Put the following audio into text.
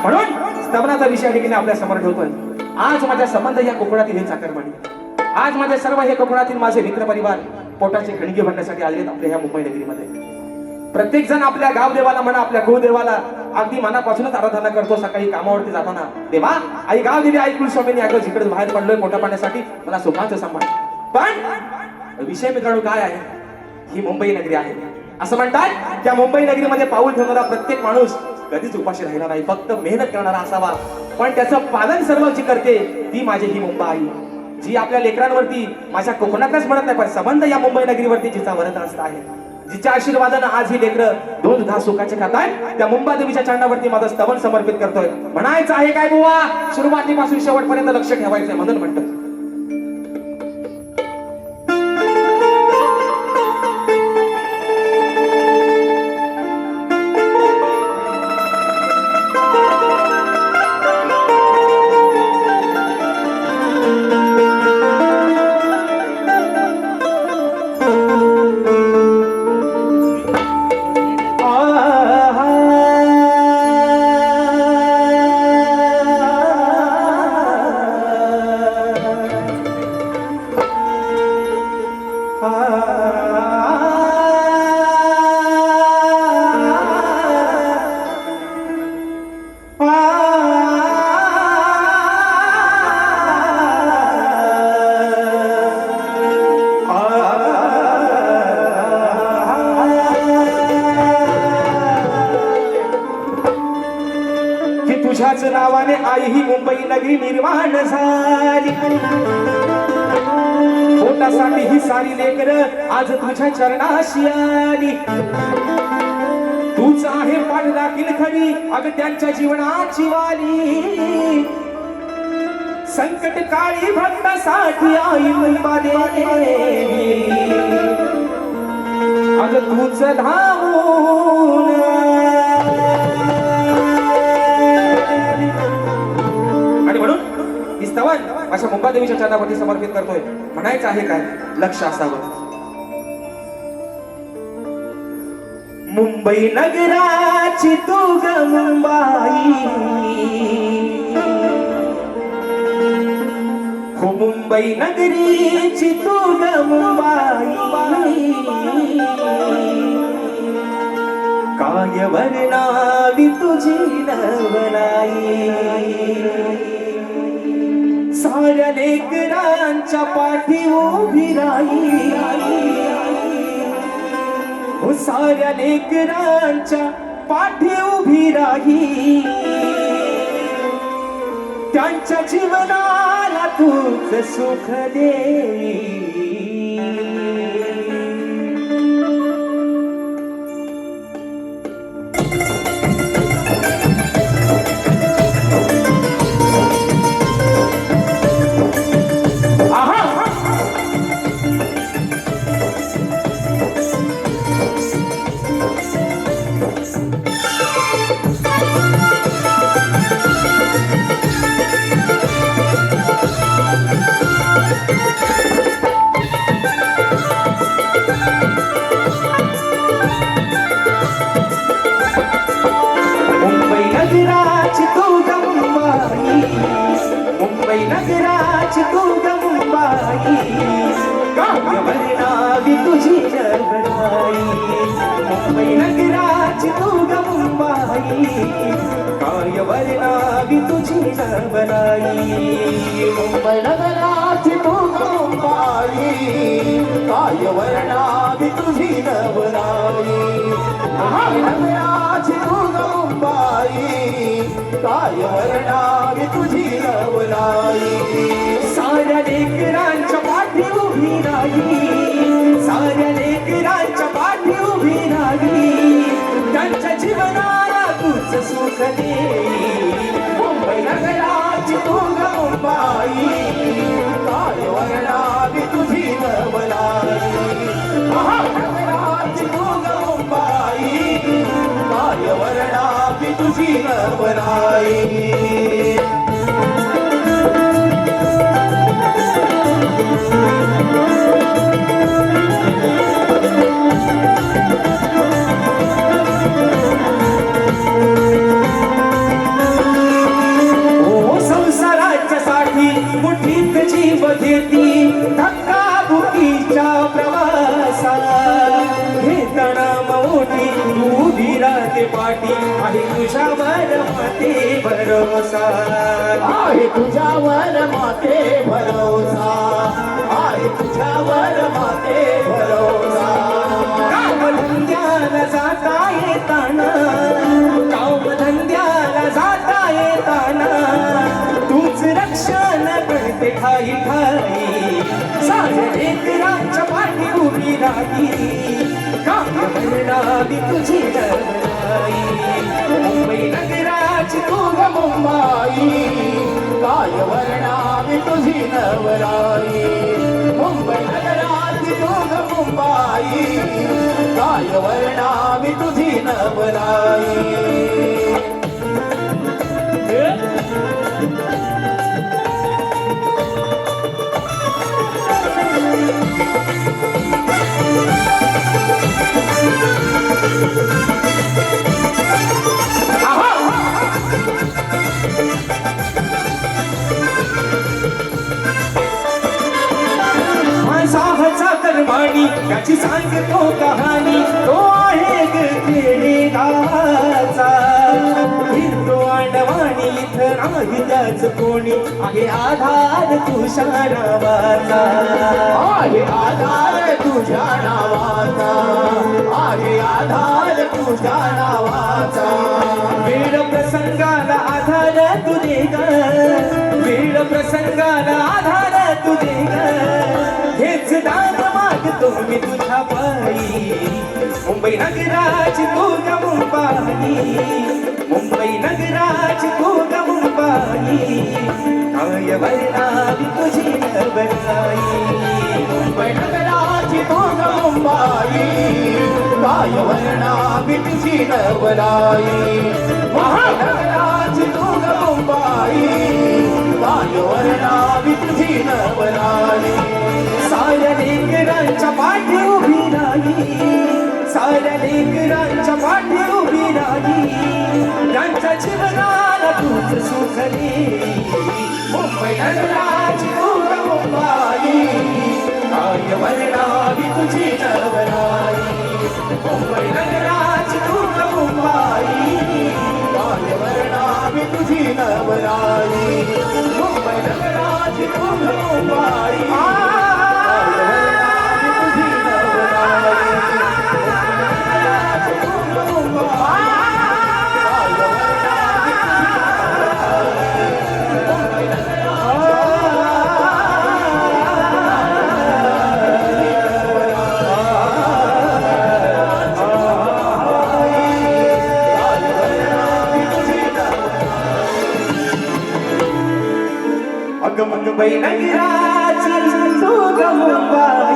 म्हणून स्तवनाचा विषय ठिकाणी आपल्या समोर ठेवतोय. आज माझ्या संबंध या कोकणातील हे चाकरमानी, आज माझे सर्व हे कोकणातील माझे मित्र परिवार पोटाचे खणगे भरण्यासाठी आले आपल्या ह्या मुंबई नगरीमध्ये. प्रत्येक जण आपल्या गावदेवाला म्हणा, आपल्या कुळदेवाला अगदी मनापासूनच आराधना करतो. सकाळी कामावरती जाताना देवा आई गावदेवी आई कुलस्वामीनी अगं जिकडे बाहेर पडलोय पोटा पाण्यासाठी मला सुखाचं सांभाळ. पण विषय मित्रांनो काय आहे, ही मुंबई नगरी आहे. असं म्हणतात त्या मुंबई नगरीमध्ये पाऊल ठेवणारा प्रत्येक माणूस कधीच उपाशी राहिला नाही, फक्त मेहनत करणारा असावा. पण त्याचं पालन सर्व जी करते ती माझी ही मुंबई, जी आपल्या लेकरांवरती माझ्या कोकणातच म्हणत नाही पण संबंध या मुंबई नगरीवरती जिचा वरदहस्त आहे, जिच्या आशीर्वादानं आज ही लेकरं दोन घास सुखाचे खाताय, त्या मुंबादेवीच्या चरणावरती माझं स्तवन समर्पित करतोय. म्हणायचं आहे काय बुवा, सुरुवातीपासून शेवटपर्यंत लक्ष ठेवायचंय म्हणून म्हणतो. तुझ्याच नावाने आई ही मुंबई नगरी निर्माण झाली, पोटासाठी ही सारी लेकरं आज तुझ्या चरणाशी आली. तूच आहे पाठराखील खरी अग त्यांच्या जीवनाची वाली, संकट काळी भक्तासाठी आई मुंबादेवी अग तूच धावून. आणि म्हणून स्तवन अशा मुंबादेवीच्या चरणावरती समर्पित करतोय. म्हणायचं आहे काय, लक्ष असावं. मुंबई नगराची तू ग मुंबाई, हो मुंबई नगरीची तू ग मुंबाई, काय वर्णावी तुझी नवलाई, साऱ्या लेकरांच्या पाठी उभी राही, हो साऱ्या लेकरांच्या पाठी उभी राही, त्यांच्या जीवनाला तूच सुख दे. मुंबई नगराची तू ग मुंबाई, काय वर्णावी तुझी नवलाई, मुंबई नगराची तू ग मुंबाई, काय वर्णावी तुझी नवलाई, मुंबई नगराची तू ग मुंबाई, काय वर्णावी तुझी नवलाई, मुंबई नगराची तू ग मुंबाई, काय वर्णावी तुझी नवलाई, साऱ्या लेकरांच्या पाठी उभी राही, साऱ्या लेकरांच्या पाठी उभी राही, त्यांच्या जीवनाला तूच सुख दे. मुंबई नगराची तू ग मुंबाई, काय वर्णावी तुझी नवलाई, नगराची तू ग मुंबाई, काय वर्णावी तुझी नवलाई. पाठी आहे तुझ्यावर माते भरोसा आहे तुझ्यावर माते भरोसा आहे तुझ्यावर माते भरोसा कामधंद्याला जाता येताना कामधंद्याला जाता येताना तूच रक्षण करते ठाई ठाई सारे लेकरांच्या पाठी उभी राही काव्य वर्णावी तुझी नवराई मुंबई नगराची तू ग मुंबाई काय वर्णावी तुझी नवराई मुंबई नगराची तू ग मुंबाई काय वर्णावी तुझी नवराई साहचा करमाणी त्याची सांगतो कहाणी तो आहे ग खेडेगावचा हिंदू आडवाणी इथं नाही त्याच कोणी आहे आधार तुझ्या नावाचा आहे आधार तुझ्या नावाचा आहे आधार तुझ्या नावाचा वेळ प्रसंगाला आधार तुझे ग वेळ प्रसंगाला आधार तुझे ग हेच दान मागतो मी तुझ्या पायी मुंबई नगराची तू ग मुंबाई मुंबई नगराची तू ग मुंबाई काय वर्णावी तुझी नवराई मुंबई नगराची तू ग मुंबाई काय वर्णावी तुझी नवराई मुंबई नगराची तू ग मुंबाई काय वर्णावी तुझी नवराई साऱ्या लेकरांच्या पाठी उभी राही साऱ्या लेकरांच्या पाठी उभी राही त्यांच्या जीवनाला तूच सुख दे मुंबई नगराची तू ग मुंबाई काय वर्णावी तुझी नवराई मुंबई नगराची तू ग मुंबाई काय वर्णावी तुझी नवराई मुंबई नगराची तू ग मुंबाई मुंबई नगराची तू ग मुंबाई